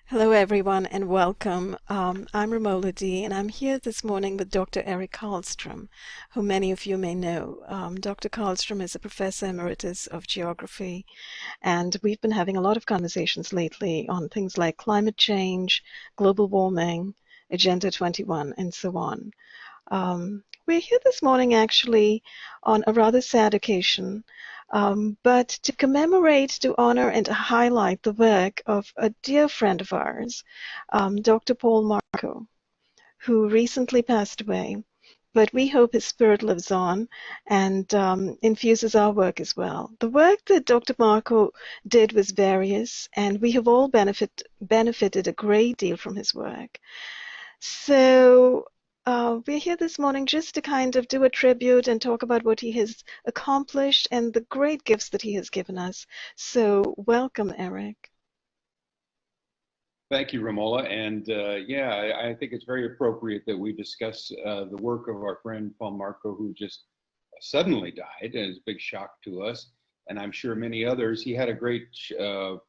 Hello, everyone, and welcome. I'm Ramola D, and I'm here this morning with Dr. Eric Karlstrom, who many of you may know. Dr. Karlstrom is a professor emeritus of geography, and we've been having a lot of conversations lately on things like climate change, global warming, Agenda 21, and so on. We're here this morning actually on a rather sad occasion, but to commemorate, to honor, and to highlight the work of a dear friend of ours, Dr. Paul Marko, who recently passed away. But we hope his spirit lives on and infuses our work as well. The work that Dr. Marko did was various, and we have all benefited a great deal from his work. So we're here this morning just to kind of do a tribute and talk about what he has accomplished and the great gifts that he has given us. So welcome, Eric. Thank you, Ramola. And yeah, I think it's very appropriate that we discuss the work of our friend Paul Marko, who just suddenly died. And it's a big shock to us. And I'm sure many others. He had a great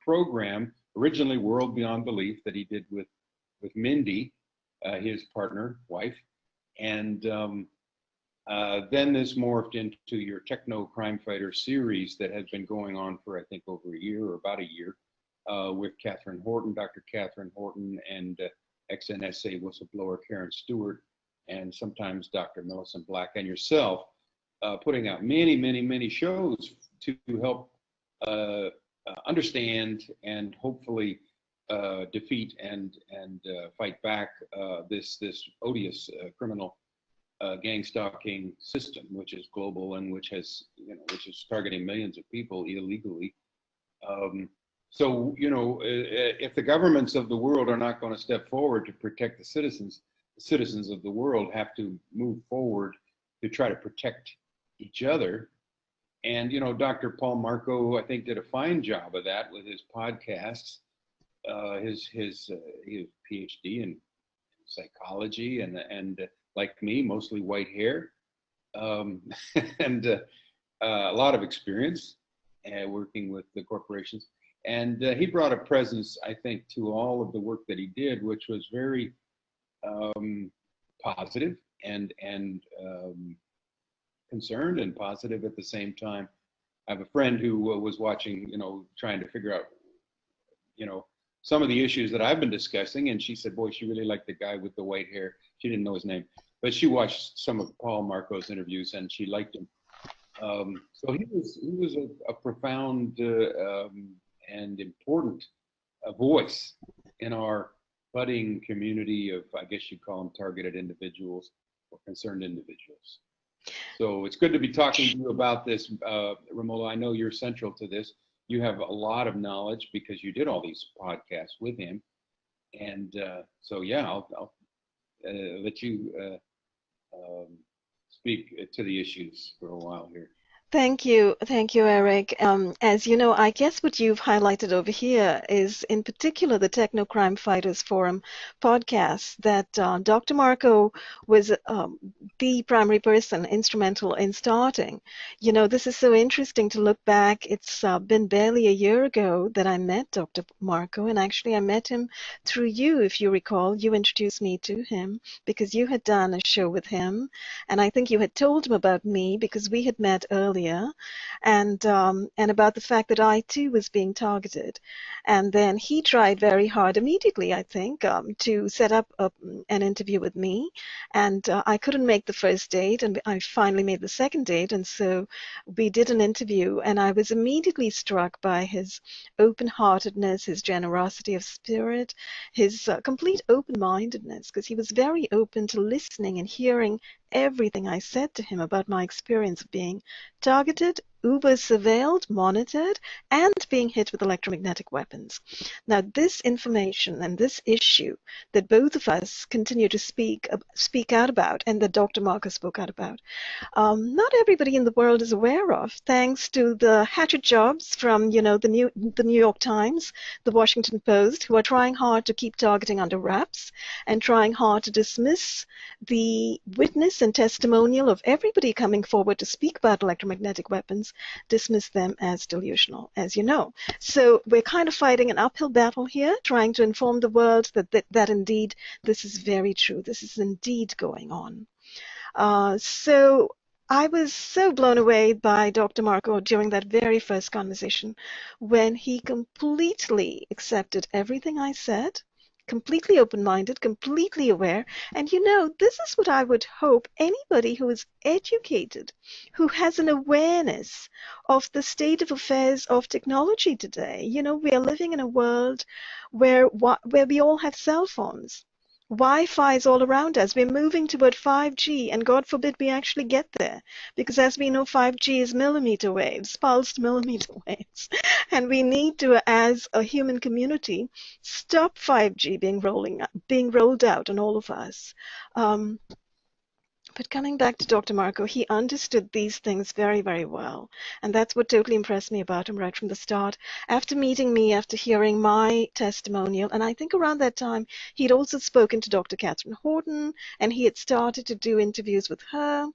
program, originally World Beyond Belief, that he did with Mindy, his partner, wife. And then this morphed into your Techno Crime Fighter series that has been going on for, I think, over a year or about a year. With Catherine Horton, Dr. Catherine Horton, and ex-NSA whistleblower Karen Stewart, and sometimes Dr. Millicent Black and yourself, putting out many shows to help understand and hopefully defeat and fight back this odious criminal gang stalking system, which is global and which is targeting millions of people illegally. So, if the governments of the world are not going to step forward to protect the citizens of the world have to move forward to try to protect each other. And, Dr. Paul Marko, I think, did a fine job of that with his podcasts, his PhD in psychology and like me, mostly white hair, and a lot of experience working with the corporations. And he brought a presence, I think, to all of the work that he did, which was very positive and concerned and positive at the same time. I have a friend who was watching, trying to figure out, some of the issues that I've been discussing, and she said, boy, she really liked the guy with the white hair. She didn't know his name, but she watched some of Paul Marko's interviews and she liked him. So he was a profound and important voice in our budding community of, I guess you'd call them targeted individuals or concerned individuals. So it's good to be talking to you about this, Ramola. I know you're central to this. You have a lot of knowledge because you did all these podcasts with him. And so, yeah, I'll let you speak to the issues for a while here. Thank you, Eric. As you know, I guess what you've highlighted over here is, in particular, the Techno Crime Fighters Forum podcast that Dr. Marko was the primary person instrumental in starting. This is so interesting to look back. It's been barely a year ago that I met Dr. Marko, and actually I met him through you, if you recall. You introduced me to him because you had done a show with him, and I think you had told him about me because we had met earlier. And about the fact that I too was being targeted. And then he tried very hard immediately, I think, to set up an interview with me. And I couldn't make the first date, and I finally made the second date. And so we did an interview, and I was immediately struck by his open-heartedness, his generosity of spirit, his complete open-mindedness, because he was very open to listening and hearing everything I said to him about my experience of being targeted, Uber surveilled, monitored, and being hit with electromagnetic weapons. Now, this information and this issue that both of us continue to speak out about, and that Dr. Marko spoke out about, not everybody in the world is aware of, thanks to the hatchet jobs from, the New York Times, the Washington Post, who are trying hard to keep targeting under wraps and trying hard to dismiss the witness and testimonial of everybody coming forward to speak about electromagnetic weapons dismiss them as delusional, as you know. So we're kind of fighting an uphill battle here, trying to inform the world that indeed this is very true. This is indeed going on. So I was so blown away by Dr. Marko during that very first conversation when he completely accepted everything I said, completely open-minded, completely aware. And this is what I would hope anybody who is educated, who has an awareness of the state of affairs of technology today. We are living in a world where we all have cell phones. Wi-Fi is all around us. We're moving toward 5G, and God forbid we actually get there. Because as we know, 5G is millimeter waves, pulsed millimeter waves. And we need to, as a human community, stop 5G being rolled out on all of us. But coming back to Dr. Marko, he understood these things very, very well. And that's what totally impressed me about him right from the start. After meeting me, after hearing my testimonial, and I think around that time, he'd also spoken to Dr. Catherine Horton, and he had started to do interviews with her.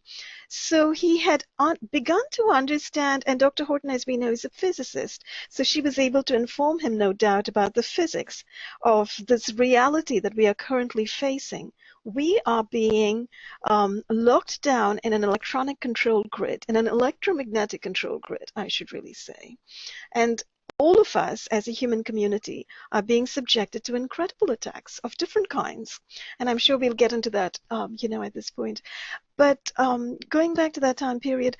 So he had begun to understand, and Dr. Horton, as we know, is a physicist. So she was able to inform him, no doubt, about the physics of this reality that we are currently facing. We are being locked down in an electronic control grid, in an electromagnetic control grid, I should really say. And all of us as a human community are being subjected to incredible attacks of different kinds. And I'm sure we'll get into that, at this point. But going back to that time period,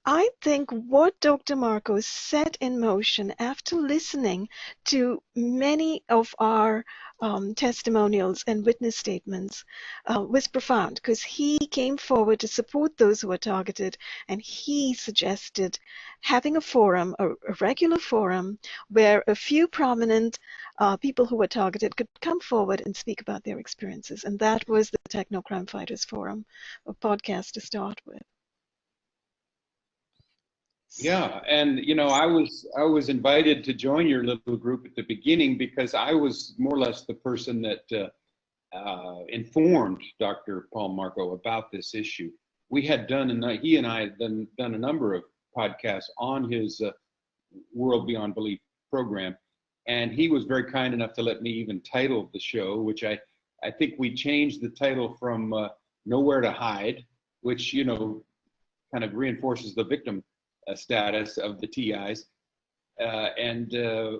I think what Dr. Marko set in motion after listening to many of our testimonials and witness statements was profound, because he came forward to support those who were targeted, and he suggested having a forum, a regular forum, where a few prominent people who were targeted could come forward and speak about their experiences. And that was the Technocrime Fighters Forum, a podcast to start with. Yeah, and I was invited to join your little group at the beginning because I was more or less the person that informed Dr. Paul Marko about this issue. He and I had done a number of podcasts on his World Beyond Belief program, and he was very kind enough to let me even title the show, which I think we changed the title from Nowhere to Hide, which kind of reinforces the victim status of the TIs, and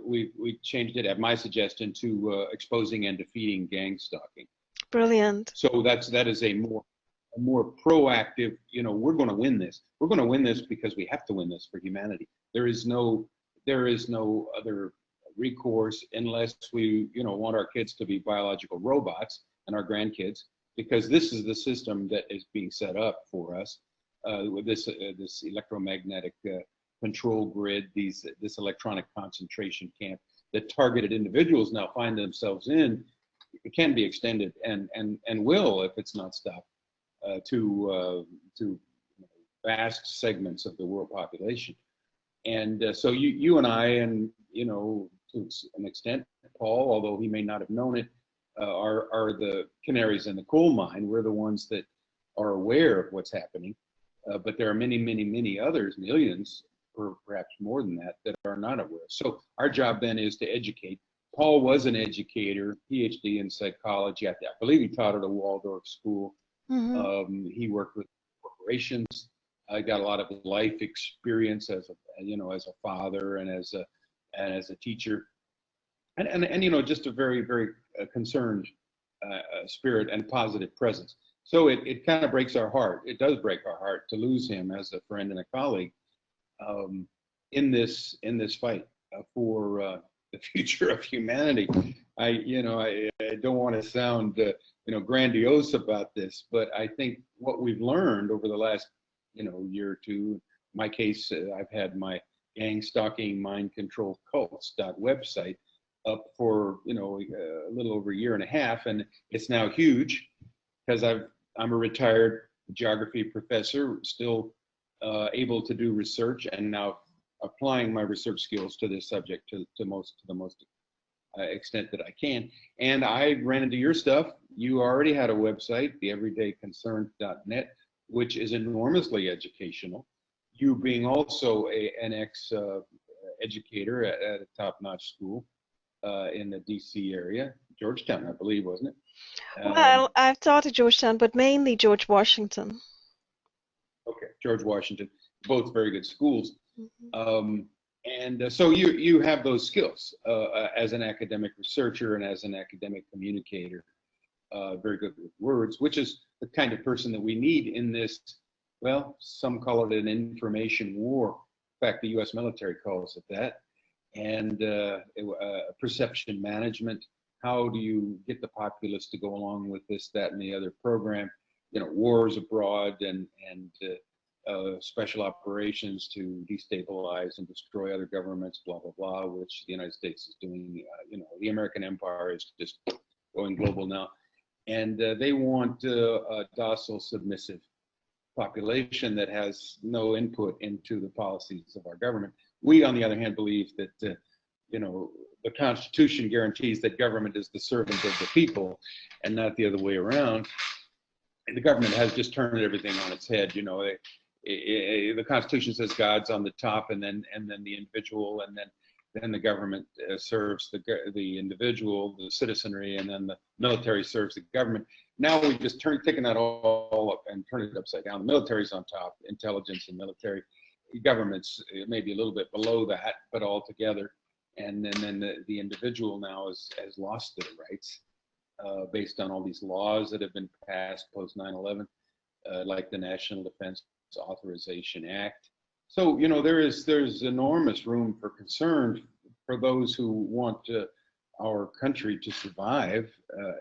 we changed it at my suggestion to Exposing and Defeating Gang Stalking. Brilliant. So that is a more proactive. We're going to win this. We're going to win this because we have to win this for humanity. There is no other recourse unless we want our kids to be biological robots and our grandkids, because this is the system that is being set up for us. With this electromagnetic control grid, this electronic concentration camp that targeted individuals now find themselves in, it can be extended and will, if it's not stopped, to vast segments of the world population. And so you and I, and to an extent, Paul, although he may not have known it, are the canaries in the coal mine. We're the ones that are aware of what's happening. But there are many, many, many others, millions, or perhaps more than that are not aware. So our job then is to educate. Paul was an educator, PhD in psychology. I believe he taught at a Waldorf school. Mm-hmm. He worked with corporations. I got a lot of life experience as a father and as a teacher, and just a very, very concerned spirit and positive presence. So it kind of breaks our heart. It does break our heart to lose him as a friend and a colleague in this fight for the future of humanity. I don't want to sound grandiose about this, but I think what we've learned over the last year or two. In my case, I've had my gang stalking mind control cults.website up for a little over a year and a half, and it's now huge because I'm a retired geography professor, still able to do research, and now applying my research skills to this subject to the most extent that I can. And I ran into your stuff. You already had a website, theeverydayconcern.net, which is enormously educational. you being also an ex-educator at a top-notch school in the DC area, Georgetown, I believe, wasn't it? Well, I've taught at Georgetown, but mainly George Washington. Okay, George Washington, both very good schools. Mhm. So you have those skills as an academic researcher and as an academic communicator, very good with words, which is the kind of person that we need in this, well, some call it an information war. In fact, the US military calls it that. And perception management. How do you get the populace to go along with this, that, and the other program? Wars abroad and special operations to destabilize and destroy other governments, blah, blah, blah, which the United States is doing. The American empire is just going global now. And they want a docile, submissive population that has no input into the policies of our government. We, on the other hand, believe that, the Constitution guarantees that government is the servant of the people and not the other way around. And the government has just turned everything on its head. The Constitution says God's on the top, and then the individual, and then the government serves the individual, the citizenry, and then the military serves the government. Now we just taken that all up and turn it upside down. The military's on top, intelligence and military. Governments maybe a little bit below that, but all together. And then the individual now has lost their rights based on all these laws that have been passed post 9/11, like the National Defense Authorization Act. So there's enormous room for concern for those who want our country to survive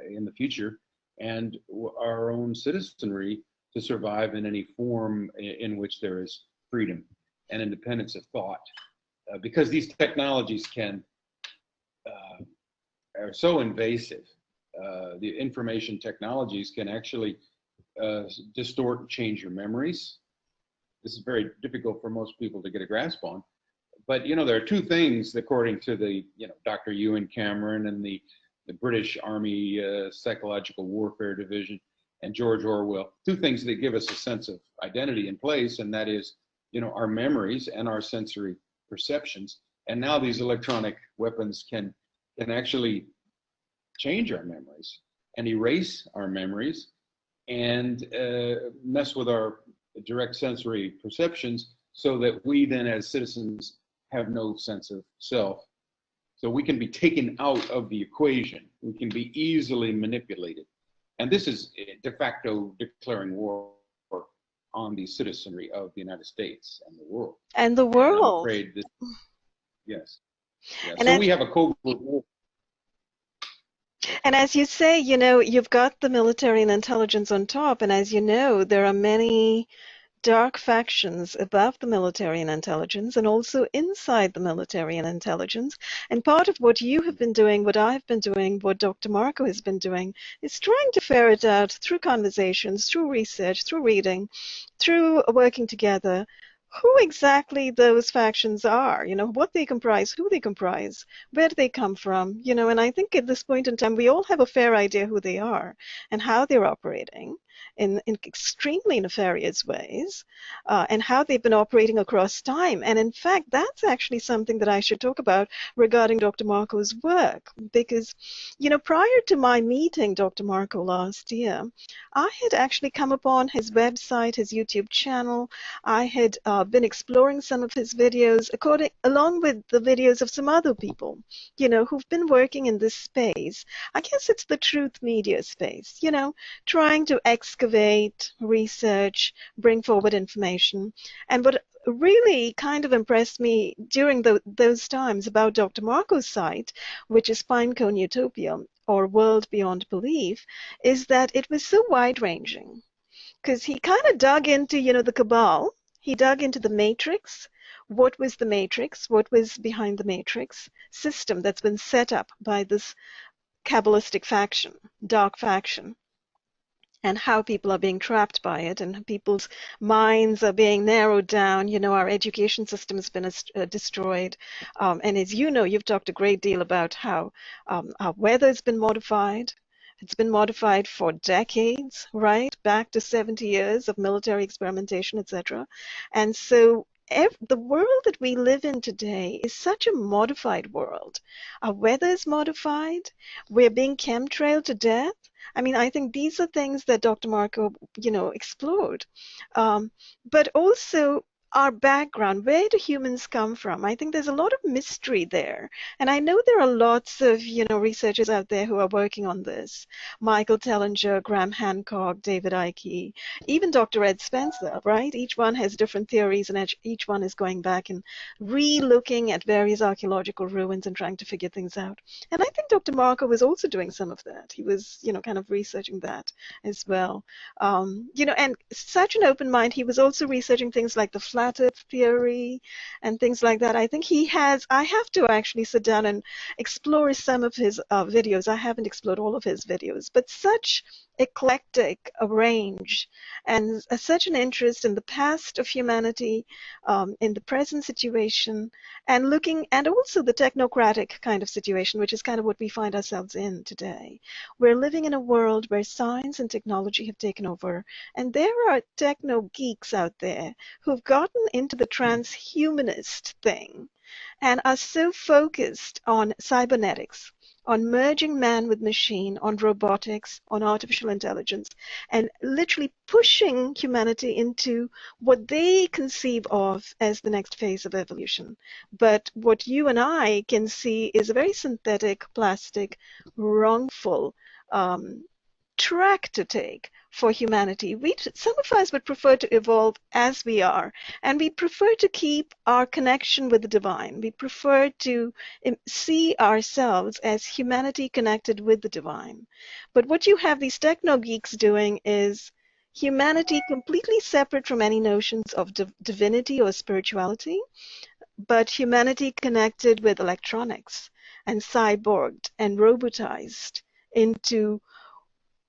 in the future, and our own citizenry to survive in any form in which there is freedom and independence of thought, because these technologies are so invasive. The information technologies can actually distort and change your memories. This is very difficult for most people to get a grasp on. But there are two things, according to the Dr. Ewan Cameron and the British Army Psychological Warfare Division and George Orwell, two things that give us a sense of identity in place, and that is our memories and our sensory perceptions. And now these electronic weapons can actually change our memories and erase our memories and mess with our direct sensory perceptions, so that we then as citizens have no sense of self. So we can be taken out of the equation. We can be easily manipulated. And this is de facto declaring war on the citizenry of the United States and the world. And the And I'm world. afraid that, yes. Yeah. And So we have a covert war. And as you say, you've got the military and intelligence on top, and as you know, there are many dark factions above the military and intelligence, and also inside the military and intelligence. And part of what you have been doing, what I've been doing, what Dr. Marko has been doing, is trying to ferret out through conversations, through research, through reading, through working together, who exactly those factions are, what they comprise, who they comprise, where do they come from, and I think at this point in time, we all have a fair idea who they are and how they're operating in extremely nefarious ways, and how they've been operating across time. And in fact, that's actually something that I should talk about regarding Dr. Marko's work, because, prior to my meeting Dr. Marko last year, I had actually come upon his website, his YouTube channel. I had been exploring some of his videos, along with the videos of some other people, who've been working in this space. I guess it's the truth media space, trying to excavate, research, bring forward information. And what really kind of impressed me during those times about Dr. Marko's site, which is Pine Cone Utopia, or World Beyond Belief, is that it was so wide-ranging, because he kind of dug into, the cabal. He dug into the matrix. What was the matrix? What was behind the matrix system that's been set up by this Kabbalistic faction, dark faction, and how people are being trapped by it, and people's minds are being narrowed down. Our education system has been destroyed. And as you know, you've talked a great deal about how our weather has been modified, It's been modified for decades, right? Back to 70 years of military experimentation, etc. And so the world that we live in today is such a modified world. Our weather is modified. We're being chemtrailed to death. I mean, I think these are things that Dr. Marko, explored. Um, but also our background, where do humans come from? I think there's a lot of mystery there. And I know there are lots of, researchers out there who are working on this. Michael Tellinger, Graham Hancock, David Icke, even Dr. Ed Spencer, right? Each one has different theories, and each one is going back and re-looking at various archaeological ruins and trying to figure things out. And I think Dr. Marko was also doing some of that. He was, kind of researching that as well. And such an open mind. He was also researching things like the flat earth theory and things like that. I think I have to actually sit down and explore some of his videos. I haven't explored all of his videos, but such eclectic a range and such an interest in the past of humanity, in the present situation, and also the technocratic kind of situation, which is kind of what we find ourselves in today. We're living in a world where science and technology have taken over, and there are techno geeks out there who've gotten into the transhumanist thing and are so focused on cybernetics, on merging man with machine, on robotics, on artificial intelligence, and literally pushing humanity into what they conceive of as the next phase of evolution. But what you and I can see is a very synthetic, plastic, wrongful track to take for humanity. Some of us would prefer to evolve as we are, and we prefer to keep our connection with the divine. We prefer to see ourselves as humanity connected with the divine. But what you have these techno geeks doing is humanity completely separate from any notions of divinity or spirituality, but humanity connected with electronics and cyborged and robotized into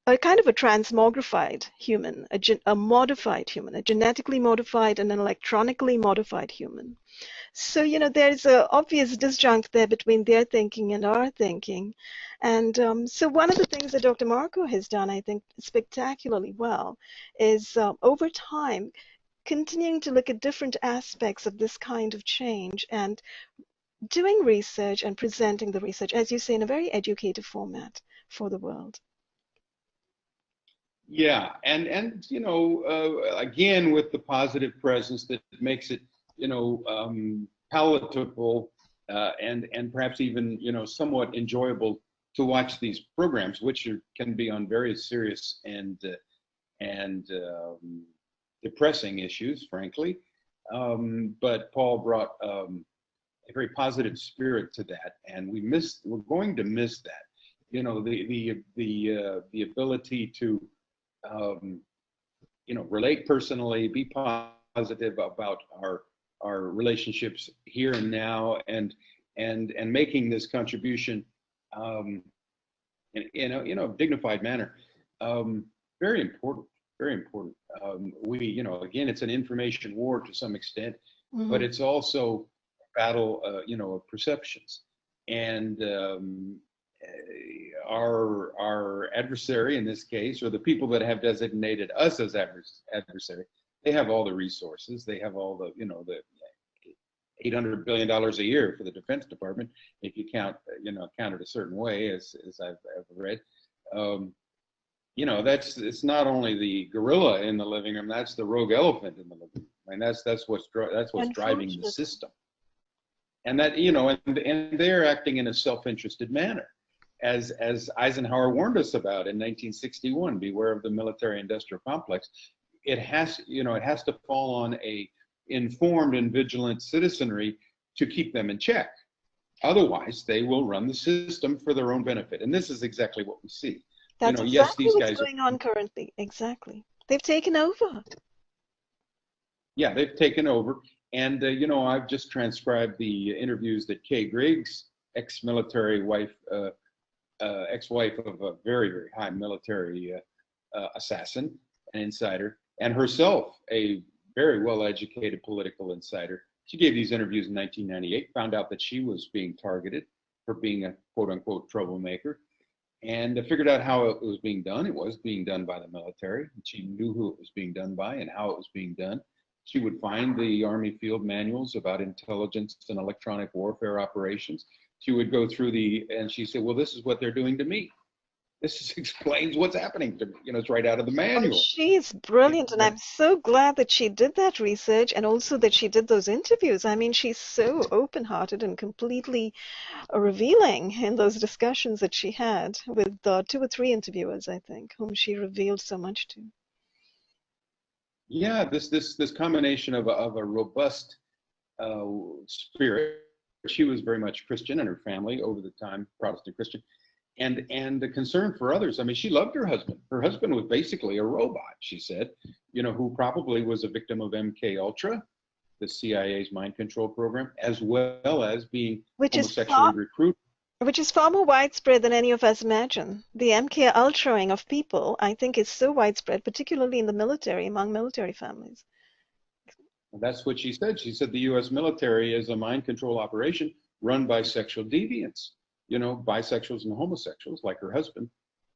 a kind of a transmogrified human, a modified human, a genetically modified and an electronically modified human. So, there's an obvious disjunct there between their thinking and our thinking. And so one of the things that Dr. Marko has done, I think, spectacularly well is over time continuing to look at different aspects of this kind of change and doing research and presenting the research, as you say, in a very educative format for the world. Yeah, and again, with the positive presence that makes it palatable and perhaps even somewhat enjoyable to watch these programs, which can be on very serious and depressing issues, frankly. But Paul brought a very positive spirit to that, and we're going to miss that. The ability to relate personally, be positive about our relationships here and now, and making this contribution in a dignified manner. Very important, very important. Again, it's an information war to some extent, but it's also a battle, of perceptions. And our adversary in this case, or the people that have designated us as adversary, they have all the resources. They have all the $800 billion a year for the Defense Department, if you count it a certain way, as I've read. It's not only the gorilla in the living room, that's the rogue elephant in the living room. And that's what's driving the system. And that, and they're acting in a self-interested manner. As Eisenhower warned us about in 1961, beware of the military-industrial complex. It has to fall on a informed and vigilant citizenry to keep them in check. Otherwise, they will run the system for their own benefit. And this is exactly what we see. That's exactly what's going on currently. Exactly. They've taken over. Yeah, they've taken over. And, I've just transcribed the interviews that Kay Griggs, ex-military wife, ex-wife of a very, very high military assassin and insider, and herself a very well-educated political insider. She gave these interviews in 1998, found out that she was being targeted for being a quote-unquote troublemaker. and figured out how it was being done. It was being done by the military. She knew who it was being done by and how it was being done. She would find the Army field manuals about intelligence and electronic warfare operations. She would go through and she said, well, this is what they're doing to me. This explains what's happening to me. It's right out of the Oh, manual. she's brilliant, and I'm so glad that she did that research and also that she did those interviews. I mean, she's so open-hearted and completely revealing in those discussions that she had with two or three interviewers, I think, whom she revealed so much to. Yeah, this combination of a robust spirit. She was very much Christian, and her family over the time Protestant Christian, and the concern for others. I mean, she loved her husband. Her husband was basically a robot, she said, who probably was a victim of MK Ultra, the CIA's mind control program, as well as being Which is homosexually far, recruited. which is far more widespread than any of us imagine. The MK ultraing of people, I think, is so widespread, particularly in the military, among military families. That's what she said. She said the U.S. military is a mind control operation run by sexual deviants, bisexuals and homosexuals like her husband.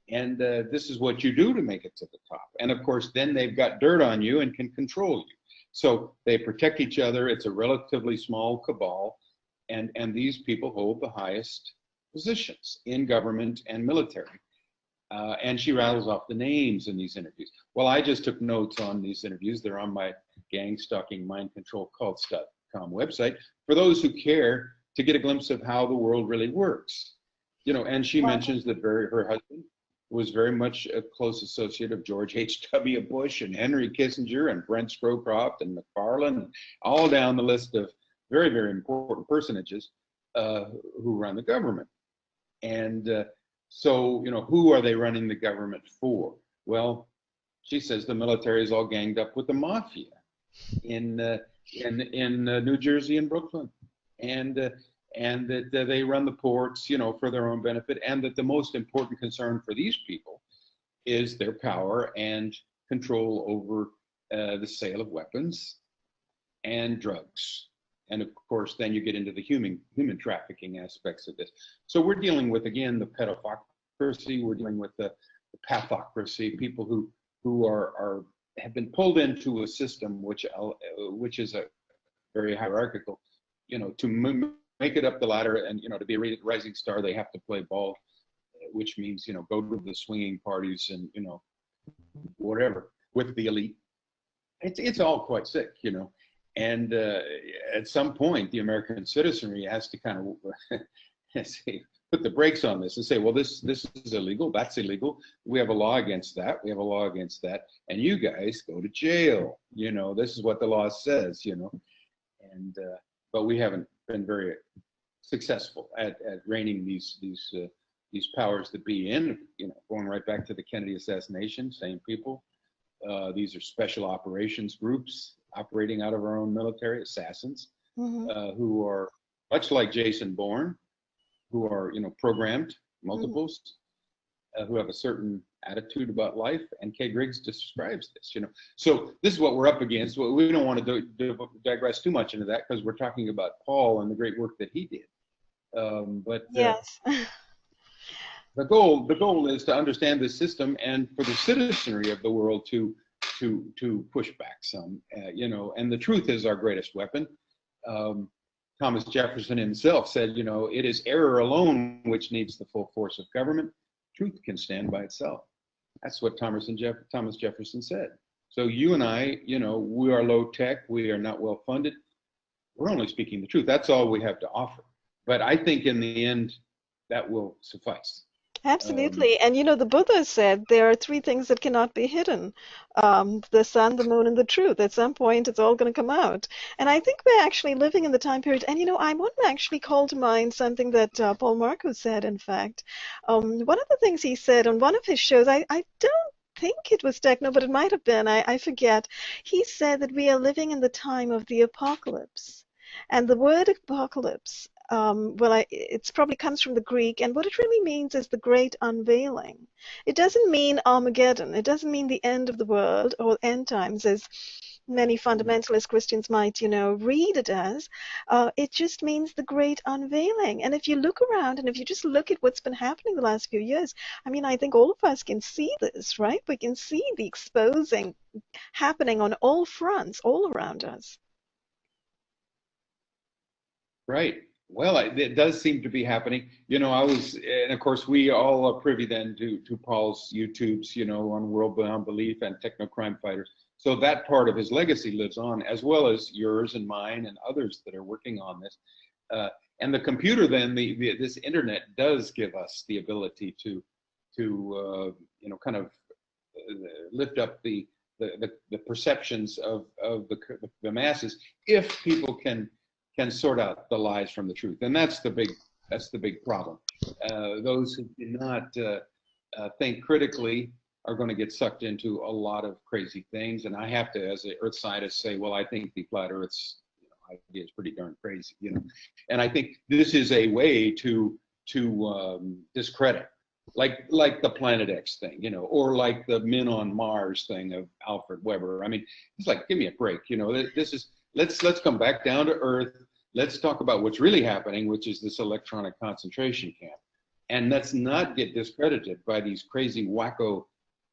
And this is what you do to make it to the top. And of course, then they've got dirt on you and can control you. So they protect each other. It's a relatively small cabal. And these people hold the highest positions in government and military. And she rattles off the names in these interviews. Well, I just took notes on these interviews. They're on my gang stalking mind control cults.com website for those who care to get a glimpse of how the world really works. And she mentions that her husband was very much a close associate of George H.W. Bush and Henry Kissinger and Brent Scowcroft and McFarlane, all down the list of very, very important personages who run the government. And so, who are they running the government for? Well, she says the military is all ganged up with the mafia in New Jersey and Brooklyn, and that they run the ports, for their own benefit, and that the most important concern for these people is their power and control over the sale of weapons and drugs. And of course, then you get into the human trafficking aspects of this. So we're dealing with, again, the pedopocracy. We're dealing with the pathocracy, people who have been pulled into a system which is a very hierarchical. To make it up the ladder and to be a rising star, they have to play ball, which means go to the swinging parties and whatever with the elite. It's all quite sick, And at some point, the American citizenry has to kind of put the brakes on this and say, well, this is illegal. That's illegal. We have a law against that. We have a law against that. And you guys go to jail. This is what the law says, And but we haven't been very successful at reining these powers that be in. Going right back to the Kennedy assassination, same people. These are special operations groups operating out of our own military, assassins, who are much like Jason Bourne, who are programmed multiples, who have a certain attitude about life. And Kay Griggs describes this. So this is what we're up against. We don't want to digress too much into that because we're talking about Paul and the great work that he did. But yes. the goal is to understand the system and for the citizenry of the world to push back some, and the truth is our greatest weapon. Thomas Jefferson himself said, it is error alone which needs the full force of government. Truth can stand by itself. That's what Thomas Jefferson said. So you and I, we are low tech. We are not well funded. We're only speaking the truth. That's all we have to offer. But I think in the end, that will suffice. Absolutely. And the Buddha said there are three things that cannot be hidden. The sun, the moon, and the truth. At some point, it's all going to come out. And I think we're actually living in the time period. And, I want to actually call to mind something that Paul Marko said, in fact. One of the things he said on one of his shows, I don't think it was techno, but it might have been. I forget. He said that we are living in the time of the apocalypse. And the word apocalypse, it's probably comes from the Greek, and what it really means is the great unveiling. It doesn't mean Armageddon. It doesn't mean the end of the world or end times, as many fundamentalist Christians might, read it as. It just means the great unveiling. And if you look around and if you just look at what's been happening the last few years, I mean, I think all of us can see this, right? We can see the exposing happening on all fronts, all around us. Right. Well, it does seem to be happening. And of course, we all are privy then to Paul's YouTubes, on world beyond belief and techno-crime fighters. So that part of his legacy lives on, as well as yours and mine and others that are working on this. And the computer, then, this internet does give us the ability to kind of lift up the perceptions of the masses if people can sort out the lies from the truth, and that's the big problem. Those who do not think critically are going to get sucked into a lot of crazy things. And I have to, as an earth scientist, say, well, I think the flat Earth's idea is pretty darn crazy, And I think this is a way to discredit, like the Planet X thing, or like the Men on Mars thing of Alfred Weber. I mean, it's like, give me a break, This is let's come back down to earth. Let's talk about what's really happening, which is this electronic concentration camp. And let's not get discredited by these crazy wacko.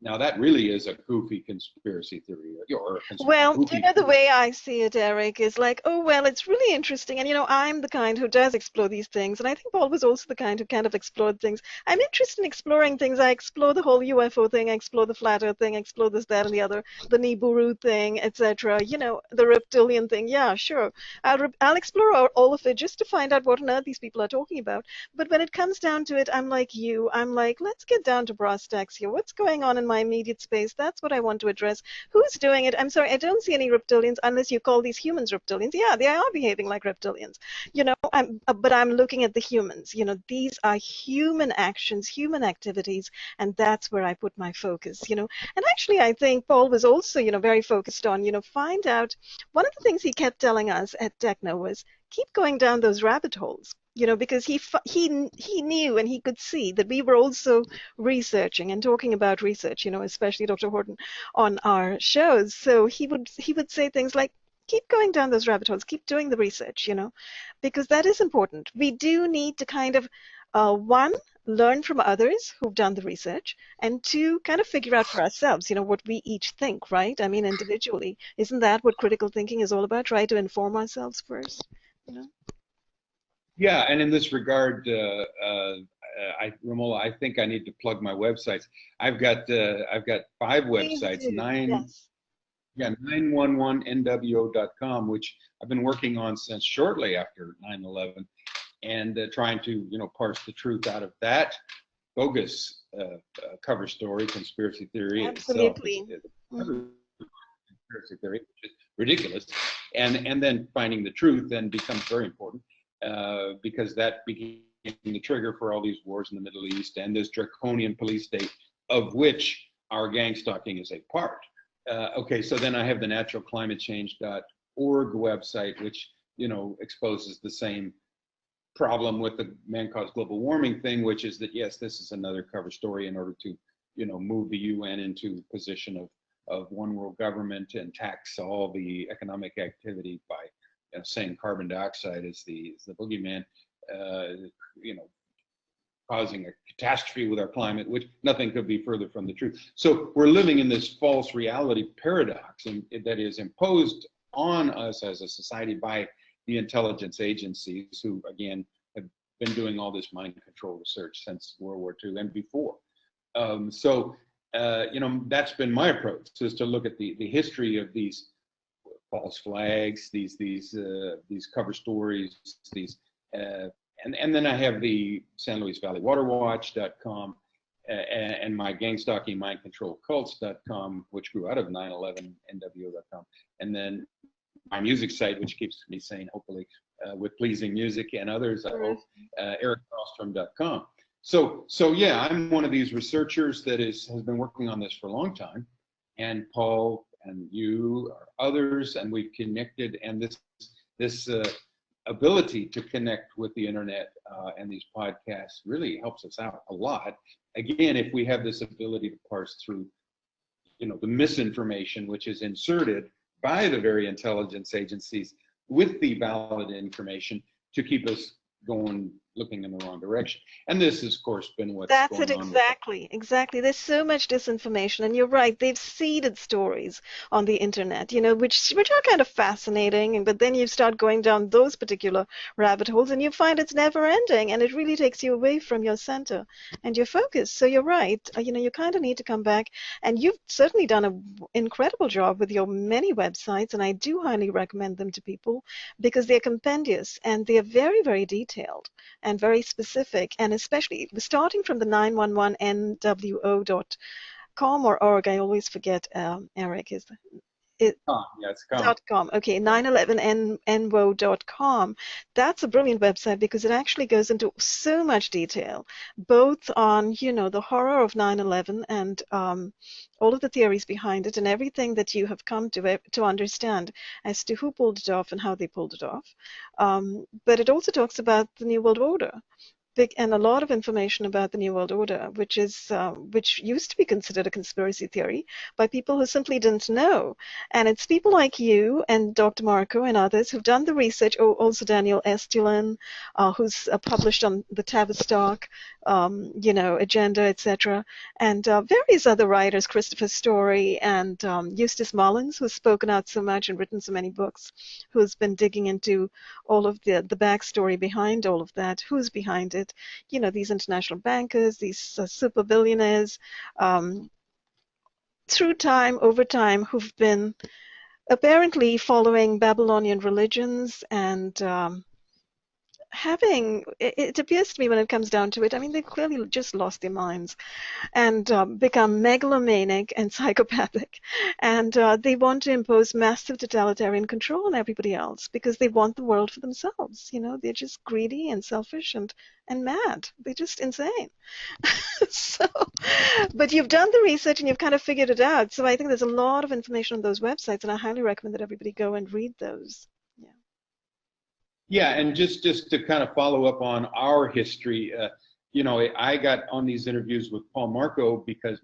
Now that really is a goofy conspiracy theory, or Well, goofy. the way I see it, Eric, is like, oh, well, it's really interesting. And, I'm the kind who does explore these things. And I think Paul was also the kind who kind of explored things. I'm interested in exploring things. I explore the whole UFO thing. I explore the flat earth thing. I explore this, that, and the other, the Nibiru thing, etc. The reptilian thing. Yeah, sure. I'll explore all of it just to find out what on earth these people are talking about. But when it comes down to it, I'm like you. I'm like, let's get down to brass tacks here. What's going on in my immediate space? That's what I want to address. Who's doing it? I'm sorry, I don't see any reptilians unless you call these humans reptilians. Yeah, they are behaving like reptilians. But I'm looking at the humans. These are human actions, human activities, and that's where I put my focus. And actually, I think Paul was also, very focused on, find out. One of the things he kept telling us at Techno was keep going down those rabbit holes. Because he knew and he could see that we were also researching and talking about research. Especially Dr. Horton on our shows. So he would say things like, keep going down those rabbit holes, keep doing the research, because that is important. We do need to kind of, one, learn from others who've done the research, and two, kind of figure out for ourselves, what we each think, right? I mean, individually. Isn't that what critical thinking is all about? Try to inform ourselves first, Yeah, and in this regard, Ramola, I think I need to plug my websites. I've got 5 Please websites, do. nine. Yes. Yeah, 911NWO.com, which I've been working on since shortly after 9/11, and trying to, parse the truth out of that bogus cover story, conspiracy theory itself. Absolutely. It's conspiracy theory, which is ridiculous, and then finding the truth then becomes very important, because that became the trigger for all these wars in the Middle East and this draconian police state, of which our gang stalking is a part. Okay, so then I have the naturalclimatechange.org website, which exposes the same problem with the man-caused global warming thing, which is that yes, this is another cover story in order to move the UN into position of one world government and tax all the economic activity by saying carbon dioxide is the boogeyman, causing a catastrophe with our climate, which nothing could be further from the truth. So we're living in this false reality paradox, and that is imposed on us as a society by the intelligence agencies, who again have been doing all this mind control research since World War II and before. That's been my approach, is to look at the history of these false flags, these cover stories, and then I have the San Luis Valley Waterwatch.com, and my gang stalking mind control cults.com, which grew out of 911nwo.com, and then my music site, which keeps me sane, hopefully, with pleasing music and others, I hope, erickarlstrom.com. So yeah, I'm one of these researchers that has been working on this for a long time, and Paul and you are others, and we've connected, and this ability to connect with the internet and these podcasts really helps us out a lot. Again, if we have this ability to parse through, the misinformation which is inserted by the very intelligence agencies with the valid information to keep us going, looking in the wrong direction. And this has, of course, been what's That's it going on with. exactly. Exactly. There's so much disinformation, and you're right. They've seeded stories on the internet, which are kind of fascinating, but then you start going down those particular rabbit holes, and you find it's never ending, and it really takes you away from your center and your focus. So you're right. You kind of need to come back, and you've certainly done an incredible job with your many websites, and I do highly recommend them to people because they're compendious and they're very, very detailed and very specific, and especially starting from the 911nwo.com or org. I always forget, Eric, is it Yes, come. .com. Okay, 911nwo.com. That's a brilliant website because it actually goes into so much detail, both on, the horror of 9/11 and all of the theories behind it and everything that you have come to understand as to who pulled it off and how they pulled it off. But it also talks about the New World Order and a lot of information about the New World Order, which used to be considered a conspiracy theory by people who simply didn't know. And it's people like you and Dr. Marko and others who've done the research. Oh, also Daniel Estulin, who's published on the Tavistock, agenda, etc., and various other writers, Christopher Story and Eustace Mullins, who's spoken out so much and written so many books, who's been digging into all of the backstory behind all of that, who's behind it, these international bankers, these super billionaires, through time, over time, who've been apparently following Babylonian religions and it appears to me when it comes down to it, I mean, they've clearly just lost their minds and become megalomaniac and psychopathic. And they want to impose massive totalitarian control on everybody else because they want the world for themselves. They're just greedy and selfish and mad. They're just insane. So, but you've done the research and you've kind of figured it out. So I think there's a lot of information on those websites, and I highly recommend that everybody go and read those. Yeah. Yeah, and just to kind of follow up on our history, I got on these interviews with Paul Marko because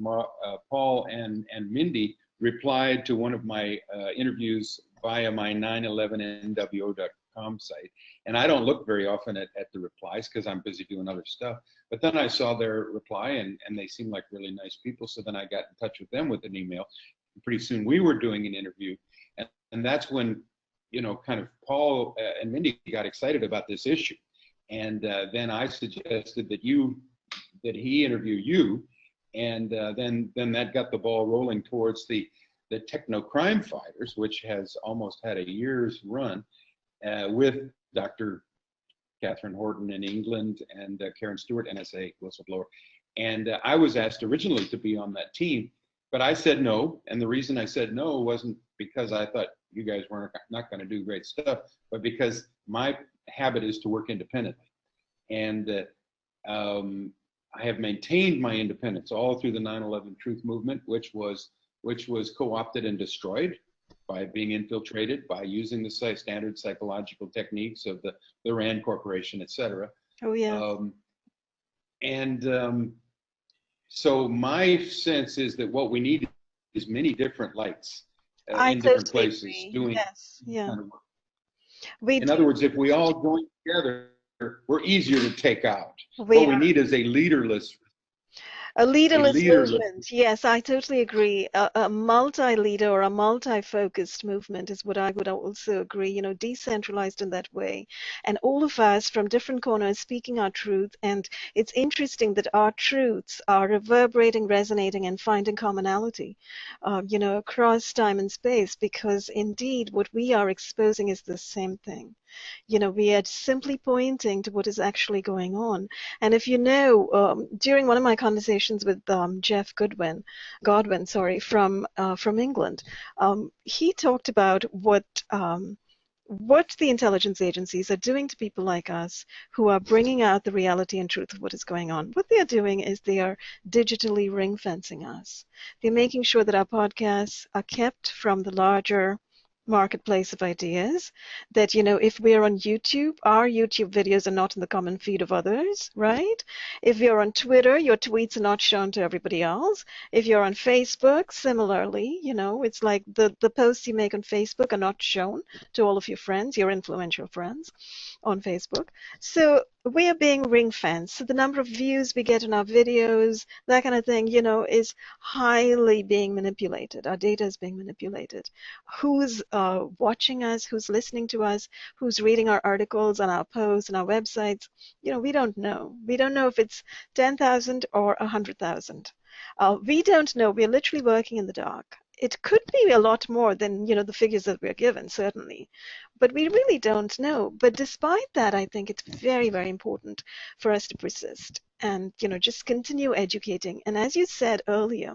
Paul and Mindy replied to one of my interviews via my 911nwo.com site. And I don't look very often at the replies because I'm busy doing other stuff. But then I saw their reply and they seemed like really nice people. So then I got in touch with them with an email. And pretty soon we were doing an interview. And that's when, kind of Paul and Mindy got excited about this issue. And then I suggested that he interview you. And then that got the ball rolling towards the techno-crime fighters, which has almost had a year's run with Dr. Catherine Horton in England and Karen Stewart, NSA whistleblower. And I was asked originally to be on that team, but I said no. And the reason I said no wasn't because I thought you guys weren't not going to do great stuff, but because my habit is to work independently. And I have maintained my independence all through the 9/11 Truth Movement, which was co-opted and destroyed by being infiltrated, by using the standard psychological techniques of the RAND Corporation, et cetera. Oh, yeah. So my sense is that what we need is many different lights in different places agree. doing Yes, yeah. kind of work. In other words, if we all join together, we're easier to take out. What we need is a leaderless movement. Yes, I totally agree. A multi-leader or a multi-focused movement is what I would also agree, decentralized in that way. And all of us from different corners speaking our truth. And it's interesting that our truths are reverberating, resonating, and finding commonality, across time and space, because indeed what we are exposing is the same thing. We are simply pointing to what is actually going on. And if during one of my conversations with Jeff Godwin, sorry, from England, he talked about what the intelligence agencies are doing to people like us who are bringing out the reality and truth of what is going on. What they are doing is they are digitally ring fencing us. They're making sure that our podcasts are kept from the larger marketplace of ideas, that, if we're on YouTube, our YouTube videos are not in the common feed of others, right? If you're on Twitter, your tweets are not shown to everybody else. If you're on Facebook, similarly, it's like the posts you make on Facebook are not shown to all of your friends, your influential friends on Facebook. So we are being ring fenced. So the number of views we get on our videos, that kind of thing, is highly being manipulated. Our data is being manipulated. Who's watching us, who's listening to us, who's reading our articles and our posts and our websites, we don't know. We don't know if it's 10,000 or 100,000. We don't know. We're literally working in the dark. It could be a lot more than, the figures that we're given, certainly. But we really don't know. But despite that, I think it's very, very important for us to persist and, just continue educating. And as you said earlier,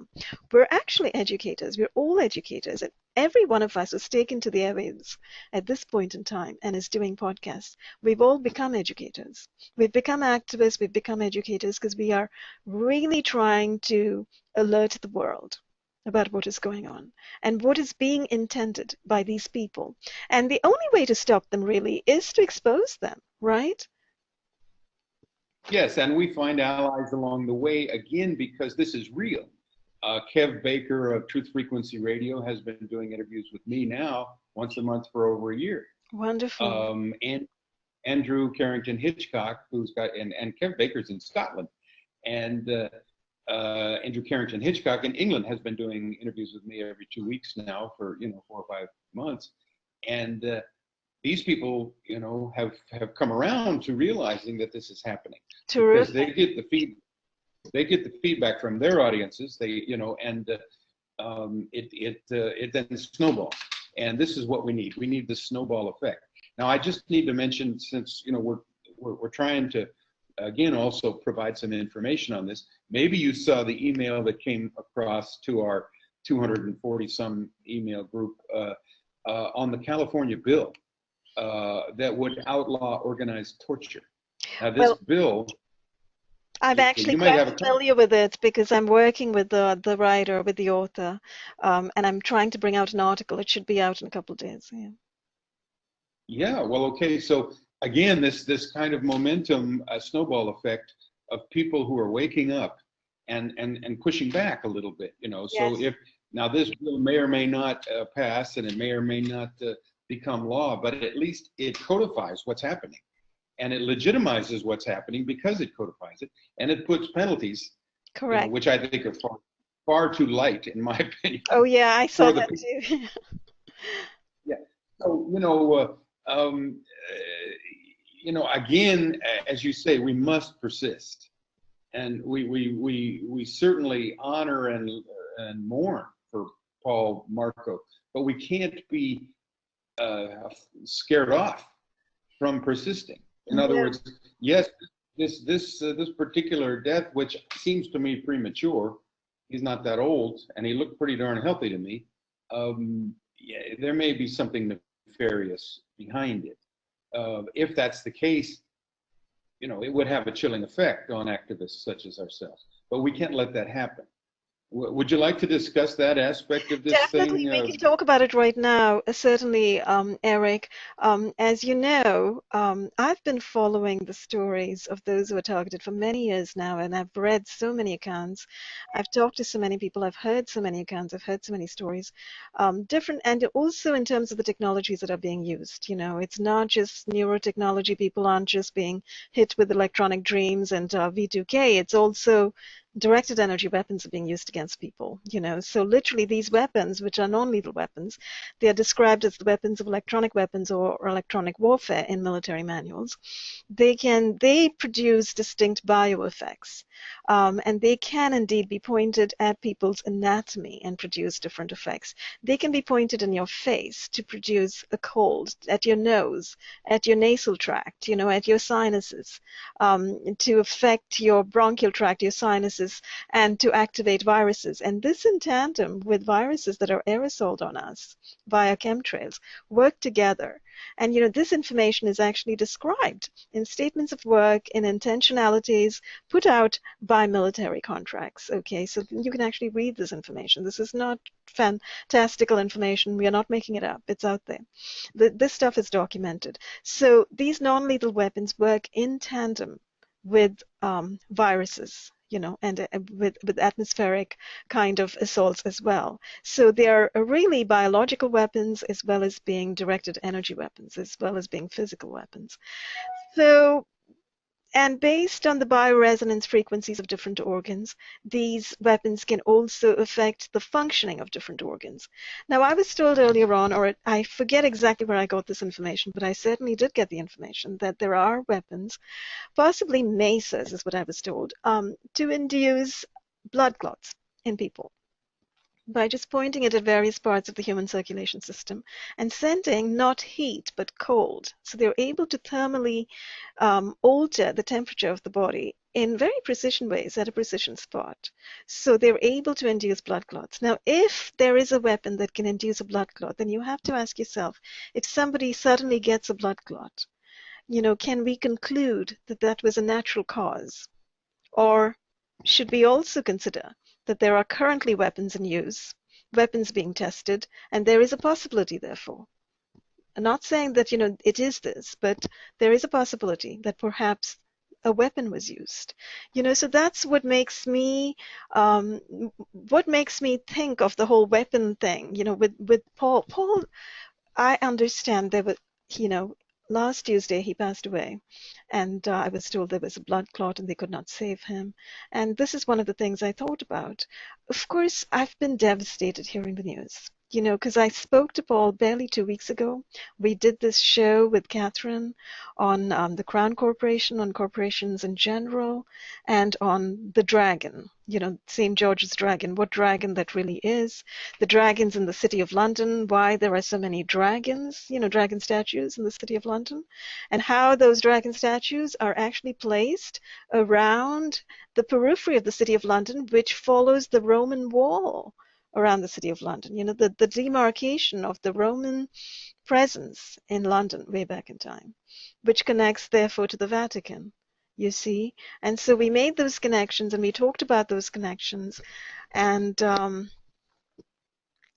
we're actually educators. We're all educators. And every one of us who's taken to the airwaves at this point in time and is doing podcasts, we've all become educators. We've become activists. We've become educators because we are really trying to alert the world about what is going on and what is being intended by these people. And the only way to stop them really is to expose them, right? Yes, and we find allies along the way, again, because this is real. Kev Baker of Truth Frequency Radio has been doing interviews with me now once a month for over a year. Wonderful. And Andrew Carrington Hitchcock, who's got, and Kev Baker's in Scotland, and Andrew Carrington Hitchcock in England has been doing interviews with me every 2 weeks now for 4 or 5 months, and these people have come around to realizing that this is happening. Terrific. Because they get the feedback from their audiences. And it then snowballs, and this is what we need. We need the snowball effect. Now, I just need to mention, since we're trying to again also provide some information on this. Maybe you saw the email that came across to our 240 some email group on the California bill that would outlaw organized torture. Now, this bill, I'm actually quite familiar with it because I'm working with the writer, with the author, and I'm trying to bring out an article. It should be out in a couple of days. Yeah. Yeah. Well, okay. So again, this kind of momentum, snowball effect of people who are waking up and pushing back a little bit. So Yes. if now this bill may or may not pass, and it may or may not become law, but at least it codifies what's happening. And it legitimizes what's happening because it codifies it, and it puts penalties, correct, which I think are far too light, in my opinion. Oh yeah, I saw that too. Yeah. So again, as you say, we must persist, and we certainly honor and mourn for Paul Marko, but we can't be scared off from persisting. In other words, yes, this particular death, which seems to me premature, he's not that old, and he looked pretty darn healthy to me. Yeah, there may be something nefarious behind it. If that's the case, it would have a chilling effect on activists such as ourselves. But we can't let that happen. Would you like to discuss that aspect of this Definitely, thing? we can talk about it right now. Certainly, Eric. As you know, I've been following the stories of those who are targeted for many years now, and I've read so many accounts. I've talked to so many people. I've heard so many accounts. I've heard so many stories, different, and also in terms of the technologies that are being used. It's not just neurotechnology. People aren't just being hit with electronic dreams and V2K. It's also directed energy weapons are being used against people, So literally these weapons, which are non-lethal weapons, they are described as the weapons of electronic weapons or electronic warfare in military manuals. They produce distinct bioeffects, and they can indeed be pointed at people's anatomy and produce different effects. They can be pointed in your face to produce a cold, at your nose, at your nasal tract, at your sinuses, to affect your bronchial tract, your sinuses, viruses and to activate viruses. And this in tandem with viruses that are aerosoled on us via chemtrails work together. And this information is actually described in statements of work, in intentionalities put out by military contracts. Okay, so you can actually read this information. This is not fantastical information. We are not making it up. It's out there. This stuff is documented. So these non-lethal weapons work in tandem with viruses, and with atmospheric kind of assaults as well. So they are really biological weapons as well as being directed energy weapons, as well as being physical weapons. So, and based on the bioresonance frequencies of different organs, these weapons can also affect the functioning of different organs. Now, I was told earlier on, or I forget exactly where I got this information, but I certainly did get the information that there are weapons, possibly mesas is what I was told, to induce blood clots in people by just pointing it at various parts of the human circulation system and sending not heat but cold. So they're able to thermally alter the temperature of the body in very precision ways at a precision spot. So they're able to induce blood clots. Now, if there is a weapon that can induce a blood clot, then you have to ask yourself, if somebody suddenly gets a blood clot, can we conclude that that was a natural cause? Or should we also consider that there are currently weapons in use, weapons being tested, and there is a possibility, therefore? I'm not saying that, it is this, but there is a possibility that perhaps a weapon was used. So that's what makes me think of the whole weapon thing, with Paul. Paul, I understand there was, you know, last Tuesday he passed away, and I was told there was a blood clot and they could not save him. And this is one of the things I thought about. Of course, I've been devastated hearing the news, because I spoke to Paul barely 2 weeks ago. We did this show with Catherine on the Crown Corporation, on corporations in general, and on the dragon, St. George's dragon, what dragon that really is, the dragons in the City of London, why there are so many dragons, dragon statues in the City of London, and how those dragon statues are actually placed around the periphery of the City of London, which follows the Roman wall around the City of London, the demarcation of the Roman presence in London way back in time, which connects therefore to the Vatican, you see. And so we made those connections and we talked about those connections, and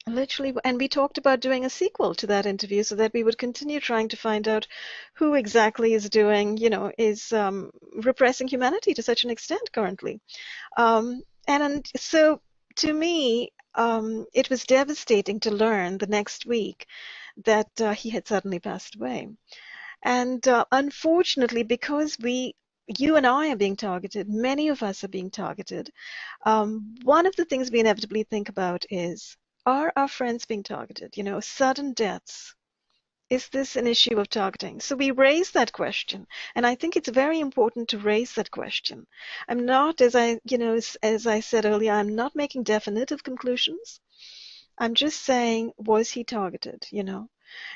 literally, and we talked about doing a sequel to that interview so that we would continue trying to find out who exactly is doing, is repressing humanity to such an extent currently. And so to me, it was devastating to learn the next week that he had suddenly passed away. And unfortunately, because you and I are being targeted, many of us are being targeted, one of the things we inevitably think about is, are our friends being targeted? Sudden deaths. Is this an issue of targeting? So we raise that question, and I think it's very important to raise that question. I'm not, as I said earlier, I'm not making definitive conclusions. I'm just saying, was he targeted?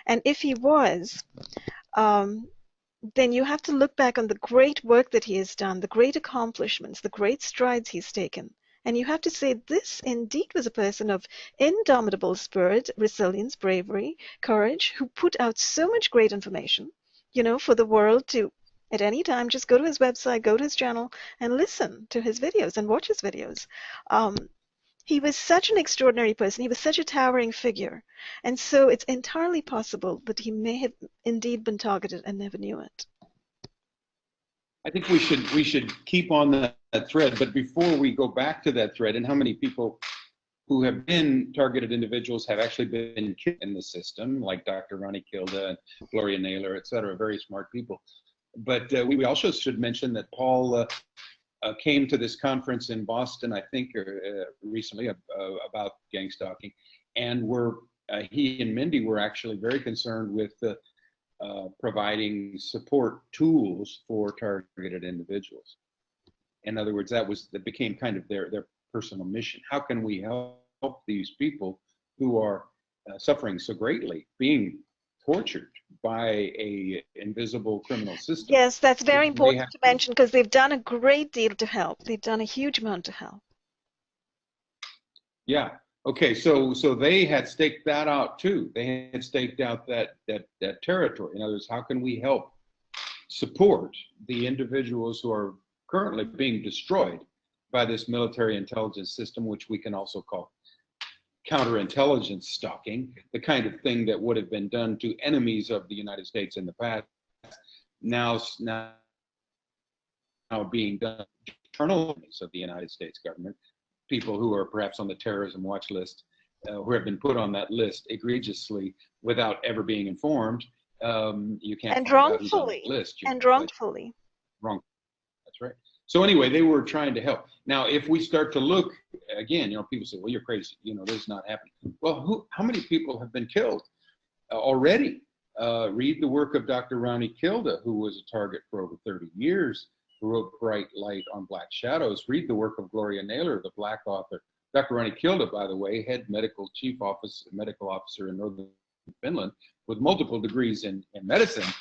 And if he was, um, then you have to look back on the great work that he has done, the great accomplishments, the great strides he's taken. And you have to say, this indeed was a person of indomitable spirit, resilience, bravery, courage, who put out so much great information, for the world to, at any time, just go to his website, go to his channel, and listen to his videos and watch his videos. He was such an extraordinary person. He was such a towering figure. And so it's entirely possible that he may have indeed been targeted and never knew it. I think we should keep on that thread, but before we go back to that thread, and how many people who have been targeted individuals have actually been killed in the system, like Dr. Ronnie Kilda and Gloria Naylor, et cetera, very smart people. But we also should mention that Paul came to this conference in Boston, I think, recently about gang stalking, and he and Mindy were actually very concerned with providing support tools for targeted individuals. In other words, that became kind of their personal mission. How can we help these people who are suffering so greatly, being tortured by a invisible criminal system. Yes, that's very They important have to mention because they've done a great deal to help. They've done a huge amount to help. Yeah. Okay. So they had staked that out too. They had staked out that territory. In other words, how can we help support the individuals who are currently being destroyed by this military intelligence system, which we can also call counterintelligence stalking, the kind of thing that would have been done to enemies of the United States in the past, now being done to internal enemies of the United States government, people who are perhaps on the terrorism watch list, who have been put on that list egregiously without ever being informed. You can't And find out who's on that wrongfully. list, And but wrongfully. wrong. That's right. So anyway, they were trying to help. Now, if we start to look again, people say, "Well, you're crazy. This is not happening." Well, how many people have been killed already? Read the work of Dr. Ronnie Kilda, who was a target for over 30 years, who wrote Bright Light on Black Shadows. Read the work of Gloria Naylor, the Black author. Dr. Ronnie Kilda, by the way, head medical officer in northern Finland, with multiple degrees in medicine.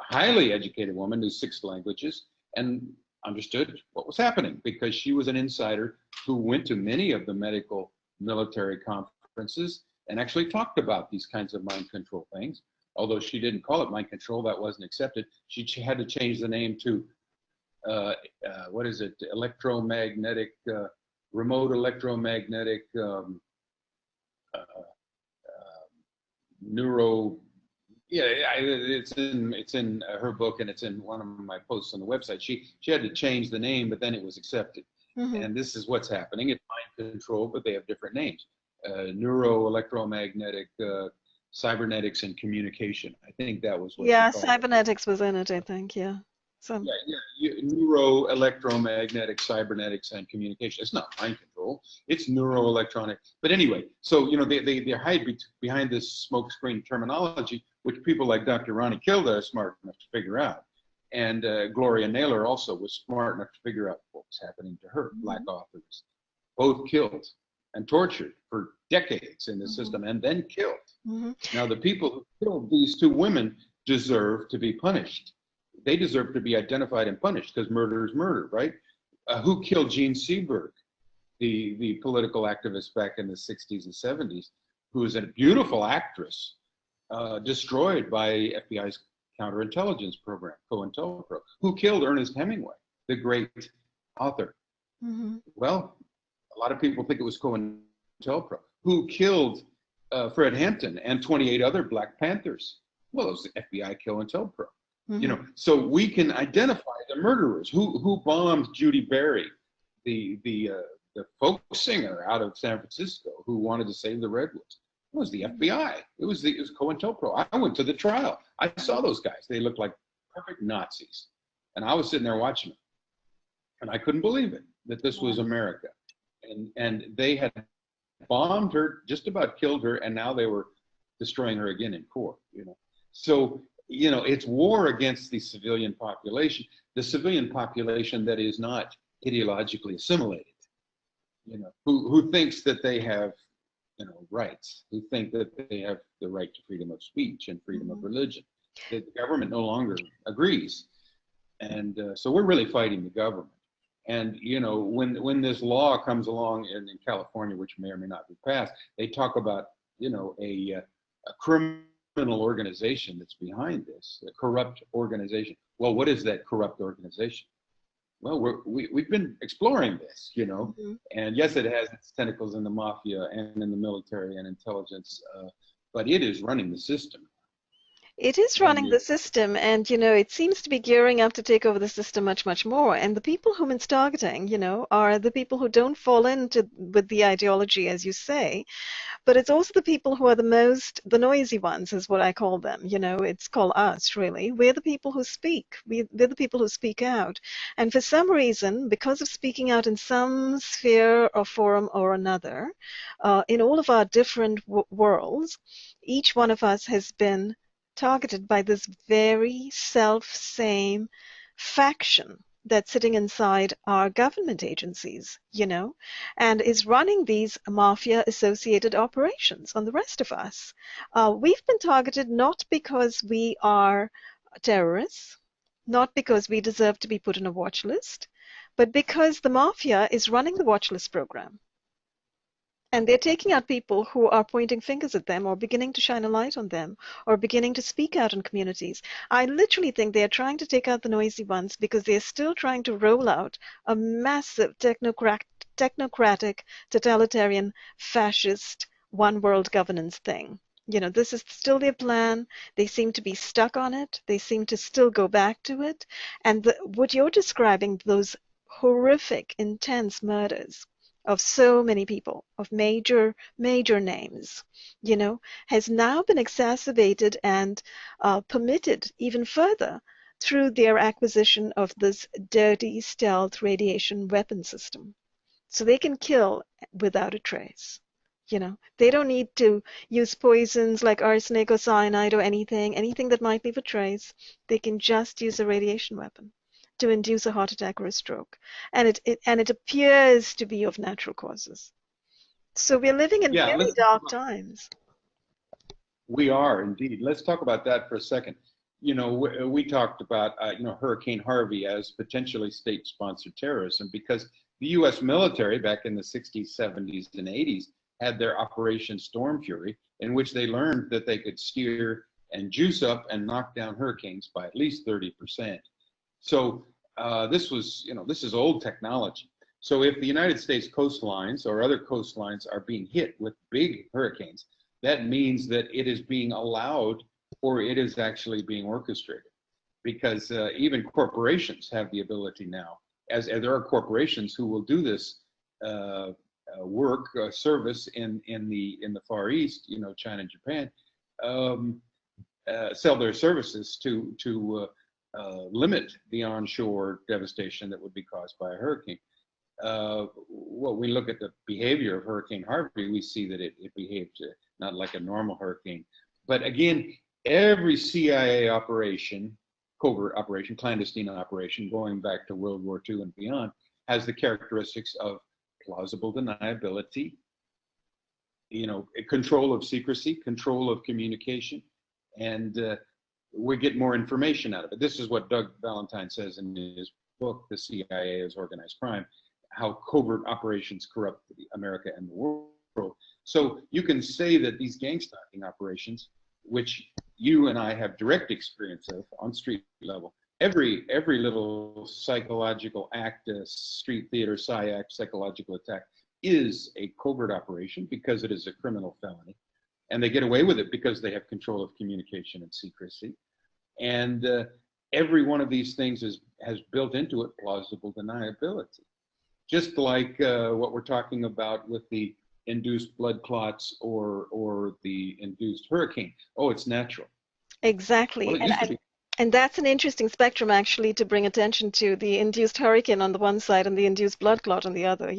Highly educated woman, knew 6 languages, and understood what was happening because she was an insider who went to many of the medical military conferences and actually talked about these kinds of mind control things. Although she didn't call it mind control, that wasn't accepted. She had to change the name to what is it? Remote electromagnetic neuro. Yeah, it's in her book, and it's in one of my posts on the website. She had to change the name, but then it was accepted. Mm-hmm. And this is what's happening. It's mind control, but they have different names. Neuro electromagnetic cybernetics and communication. I think that was what she Yeah, called it. cybernetics was in it, I think. Yeah. So. Yeah. Neuro electromagnetic cybernetics and communication. It's not mind control. It's neuroelectronic. But anyway, so they hide behind this smokescreen terminology, which people like Dr. Ronnie Kilda are smart enough to figure out, and Gloria Naylor also was smart enough to figure out what was happening to her. Black authors, both killed and tortured for decades in the system, and then killed. Now, the people who killed these 2 women deserve to be punished. They deserve to be identified and punished because murder is murder, right? Who killed Jean Seberg, the political activist back in the 60s and 70s, who was a beautiful actress, destroyed by FBI's counterintelligence program, COINTELPRO? Who killed Ernest Hemingway, the great author? Well, a lot of people think it was COINTELPRO. Who killed Fred Hampton and 28 other Black Panthers? Well, it was the FBI COINTELPRO. So we can identify the murderers. Who bombed Judy Berry, the folk singer out of San Francisco who wanted to save the redwoods? It was the FBI. It was COINTELPRO. I went to the trial. I saw those guys. They looked like perfect Nazis, and I was sitting there watching them, and I couldn't believe it that this was America, and they had bombed her, just about killed her, and now they were destroying her again in court. So. It's war against the civilian population that is not ideologically assimilated, who thinks that they have, rights, who think that they have the right to freedom of speech and freedom of religion. The government no longer agrees. And so we're really fighting the government. And, when this law comes along in California, which may or may not be passed, they talk about, a criminal organization that's behind this, a corrupt organization. Well, what is that corrupt organization? Well, we've been exploring this, and yes, it has its tentacles in the mafia and in the military and intelligence, but it is running the system. It is running the system, and it seems to be gearing up to take over the system much, much more. And the people whom it's targeting, are the people who don't fall into with the ideology, as you say. But it's also the people who are the noisy ones, is what I call them. It's called us, really. We're the people who speak. We're the people who speak out. And for some reason, because of speaking out in some sphere or forum or another, in all of our different worlds, each one of us has been targeted by this very self-same faction that's sitting inside our government agencies, and is running these mafia-associated operations on the rest of us. We've been targeted not because we are terrorists, not because we deserve to be put on a watch list, but because the mafia is running the watch list program. And they're taking out people who are pointing fingers at them or beginning to shine a light on them or beginning to speak out in communities. I literally think they're trying to take out the noisy ones because they're still trying to roll out a massive technocratic, totalitarian, fascist, one world governance thing. This is still their plan. They seem to be stuck on it. They seem to still go back to it. And what you're describing, those horrific, intense murders of so many people, of major, major names, has now been exacerbated and permitted even further through their acquisition of this dirty stealth radiation weapon system. So they can kill without a trace. They don't need to use poisons like arsenic or cyanide or anything that might leave a trace. They can just use a radiation weapon to induce a heart attack or a stroke. And it appears to be of natural causes. So we're living in Yeah, very dark times. we are indeed. Let's talk about that for a second. We talked about, Hurricane Harvey as potentially state-sponsored terrorism because the U.S. military back in the 60s, 70s, and 80s had their Operation Storm Fury, in which they learned that they could steer and juice up and knock down hurricanes by at least 30%. So this is old technology. So if the United States coastlines or other coastlines are being hit with big hurricanes, that means that it is being allowed or it is actually being orchestrated. Because even corporations have the ability now, as there are corporations who will do this work service in the Far East, China and Japan, sell their services to limit the onshore devastation that would be caused by a hurricane. When we look at the behavior of Hurricane Harvey, we see that it behaved not like a normal hurricane. But again, every CIA operation, covert operation, clandestine operation, going back to World War II and beyond, has the characteristics of plausible deniability, control of secrecy, control of communication, and we get more information out of it. This is what Doug Valentine says in his book, The CIA as Organized Crime, how covert operations corrupt America and the world. So you can say that these gang stalking operations, which you and I have direct experience of on street level, every little psychological act, street theater, psyact, psychological attack is a covert operation because it is a criminal felony. And they get away with it because they have control of communication and secrecy. And every one of these things has built into it plausible deniability. Just like what we're talking about with the induced blood clots or the induced hurricane. Oh, it's natural. Exactly. Well, it used to be. And that's an interesting spectrum, actually, to bring attention to the induced hurricane on the one side and the induced blood clot on the other,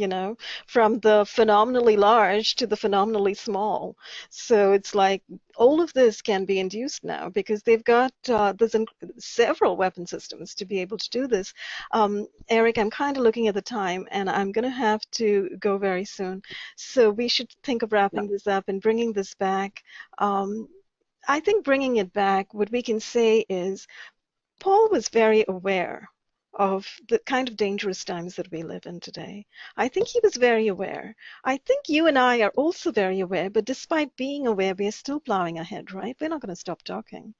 from the phenomenally large to the phenomenally small. So it's like all of this can be induced now because they've got several weapon systems to be able to do this. Eric, I'm kind of looking at the time and I'm going to have to go very soon. So we should think of wrapping this up and bringing this back. I think bringing it back, what we can say is Paul was very aware of the kind of dangerous times that we live in today. I think he was very aware. I think you and I are also very aware, but despite being aware, we are still plowing ahead, right? We're not going to stop talking.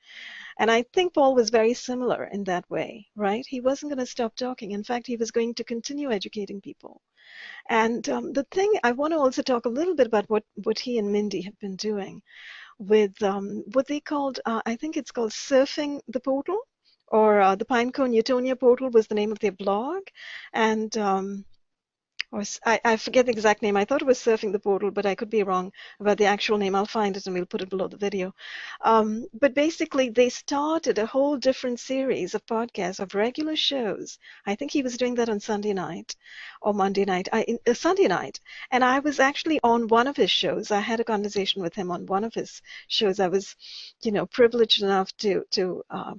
And I think Paul was very similar in that way, right? He wasn't going to stop talking. In fact, he was going to continue educating people. And the thing, I want to also talk a little bit about what he and Mindy have been doing with what they called, I think it's called Surfing the Portal, or the Pine Cone Utopia portal was the name of their blog. And Or I forget the exact name. I thought it was Surfing the Portal, but I could be wrong about the actual name. I'll find it and we'll put it below the video. But basically, they started a whole different series of podcasts of regular shows. I think he was doing that on Sunday night or Monday night, Sunday night. And I was actually on one of his shows. I had a conversation with him on one of his shows. I was, privileged enough to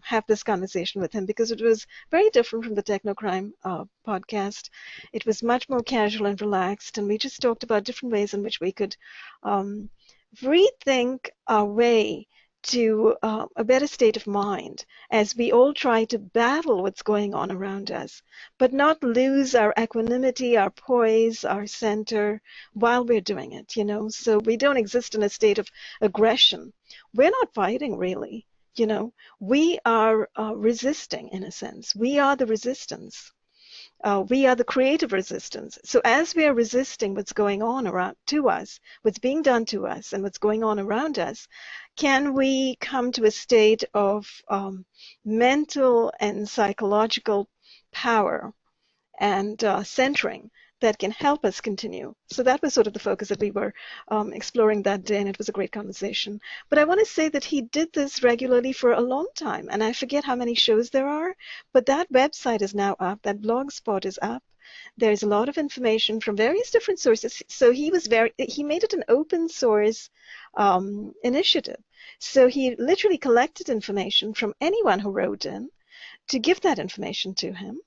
have this conversation with him because it was very different from the Technocrime podcast. It was much more casual and relaxed, and we just talked about different ways in which we could um, rethink our way to a better state of mind as we all try to battle what's going on around us, but not lose our equanimity, our poise, our center while we're doing it. So we don't exist in a state of aggression. We're not fighting, really. We are resisting in a sense. We are the resistance. We are the creative resistance. So as we are resisting what's going on around to us, what's being done to us, and what's going on around us, can we come to a state of mental and psychological power and centering that can help us continue? So that was sort of the focus that we were exploring that day, and it was a great conversation. But I want to say that he did this regularly for a long time, and I forget how many shows there are, but that website is now up, that blog spot is up. There's a lot of information from various different sources. So he made it an open source initiative. So he literally collected information from anyone who wrote in to give that information to him,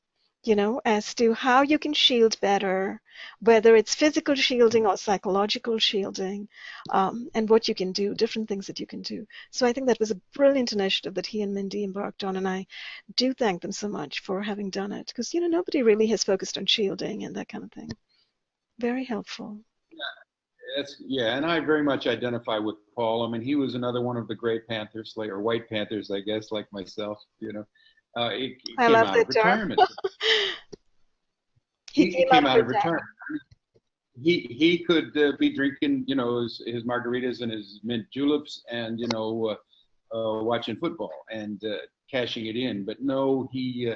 as to how you can shield better, whether it's physical shielding or psychological shielding, and what you can do, different things that you can do. So I think that was a brilliant initiative that he and Mindy embarked on, and I do thank them so much for having done it, because, nobody really has focused on shielding and that kind of thing. Very helpful. Yeah, and I very much identify with Paul. I mean, he was another one of the Gray Panthers, like, or White Panthers, I guess, like myself. He I came love out of that term. retirement. He He came out came of out of retirement. retirement. He could be drinking, his margaritas and his mint juleps, and watching football and cashing it in. But no, he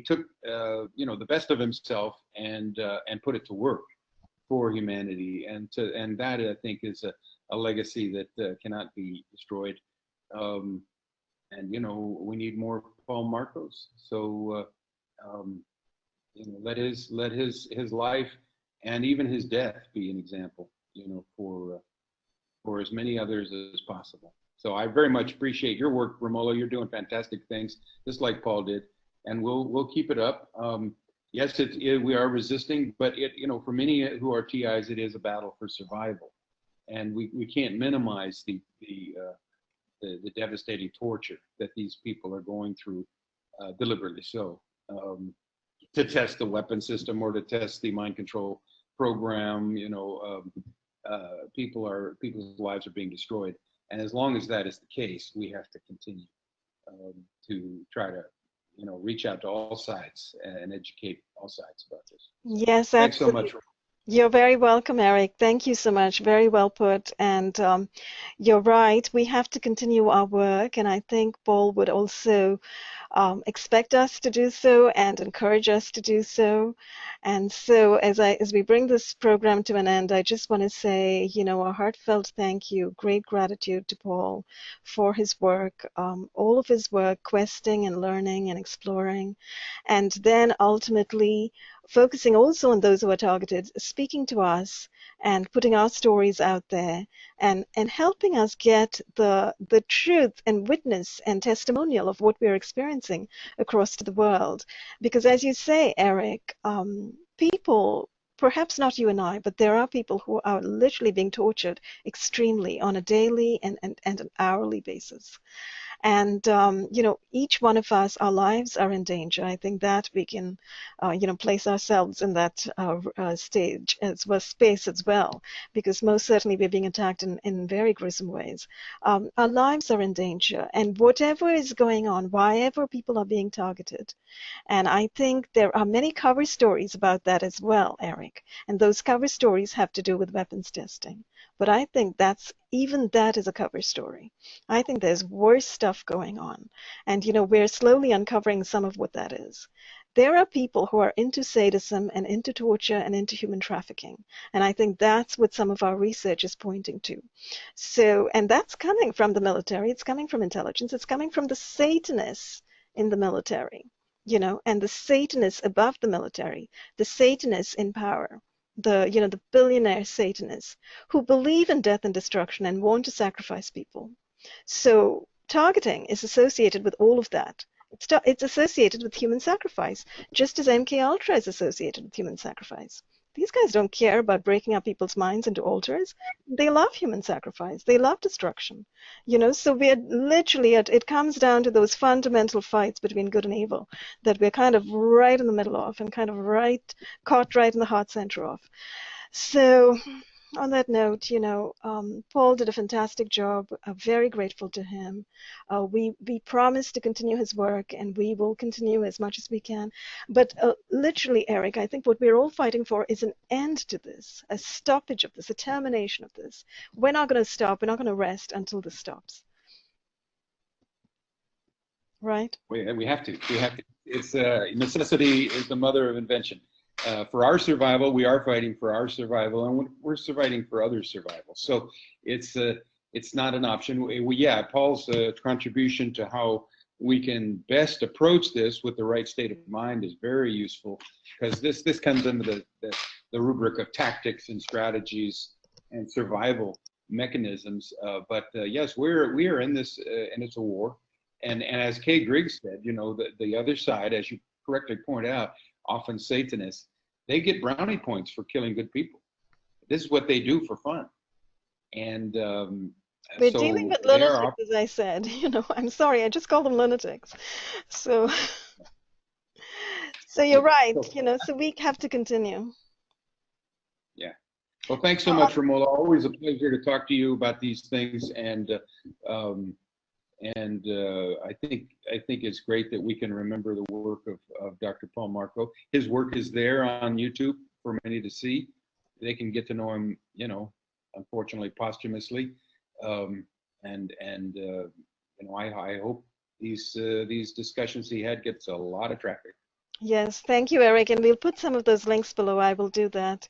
took the best of himself and put it to work for humanity, and that, I think, is a legacy that cannot be destroyed. Um, and we need more Paul Marcos. So let his life and even his death be an example, for as many others as possible. So I very much appreciate your work, Ramola. You're doing fantastic things, just like Paul did, and we'll keep it up. Yes, we are resisting, but for many who are TIs, it is a battle for survival, and we can't minimize the devastating torture that these people are going through, deliberately so, to test the weapon system or to test the mind control program. People's lives are being destroyed, and as long as that is the case, we have to continue to try to reach out to all sides and educate all sides about this. So Yes, thanks so absolutely. much. You're very welcome, Eric. Thank you so much. Very well put. And you're right. We have to continue our work. And I think Paul would also expect us to do so and encourage us to do so. And so as we bring this program to an end, I just want to say, a heartfelt thank you, great gratitude to Paul for his work, all of his work, questing and learning and exploring, and then ultimately focusing also on those who are targeted, speaking to us and putting our stories out there, and helping us get the truth and witness and testimonial of what we're experiencing across the world. Because as you say, Eric, people, perhaps not you and I, but there are people who are literally being tortured extremely on a daily and an hourly basis. And, each one of us, our lives are in danger. I think that we can, place ourselves in that stage as well, space as well, because most certainly we're being attacked in very gruesome ways. Our lives are in danger. And whatever is going on, wherever people are being targeted, and I think there are many cover stories about that as well, Eric. And those cover stories have to do with weapons testing. But I think even that is a cover story. I think there's worse stuff going on. And, we're slowly uncovering some of what that is. There are people who are into sadism and into torture and into human trafficking. And I think that's what some of our research is pointing to. So, and that's coming from the military, it's coming from intelligence, it's coming from the Satanists in the military, and the Satanists above the military, the Satanists in power, the billionaire Satanists who believe in death and destruction and want to sacrifice people. So targeting is associated with all of that. It's associated with human sacrifice, just as MK Ultra is associated with human sacrifice. These guys don't care about breaking up people's minds into altars. They love human sacrifice. They love destruction. So we're literally it comes down to those fundamental fights between good and evil that we're kind of right in the middle of and kind of caught right in the heart center of. So on that note, Paul did a fantastic job. Very grateful to him. We promise to continue his work, and we will continue as much as we can. But literally, Eric, I think what we're all fighting for is an end to this, a stoppage of this, a termination of this. We're not going to stop. We're not going to rest until this stops. Right? We have to. We have to. It's necessity is the mother of invention. For our survival, we are fighting for our survival, and we're surviving for others' survival. So it's not an option. Paul's contribution to how we can best approach this with the right state of mind is very useful, because this comes under the rubric of tactics and strategies and survival mechanisms. But yes, we are in this, and it's a war. And as Kay Griggs said, the other side, as you correctly point out, often Satanists, they get brownie points for killing good people. This is what they do for fun. And we're dealing with lunatics, as I said. I'm sorry, I just call them lunatics. So you're right. So we have to continue. Yeah. Well, thanks so much, Ramola. Always a pleasure to talk to you about these things. And I think it's great that we can remember the work of Dr. Paul Marko. His work is there on YouTube for many to see. They can get to know him, unfortunately posthumously. I hope these discussions he had gets a lot of traffic. Yes, thank you, Eric, and we'll put some of those links below. I will do that.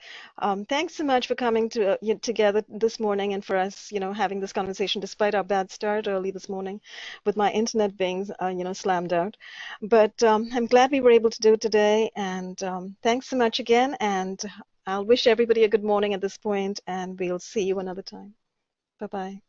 Thanks so much for coming together this morning and for us, having this conversation despite our bad start early this morning with my internet being, slammed out. But I'm glad we were able to do it today, and thanks so much again, and I'll wish everybody a good morning at this point, and we'll see you another time. Bye-bye.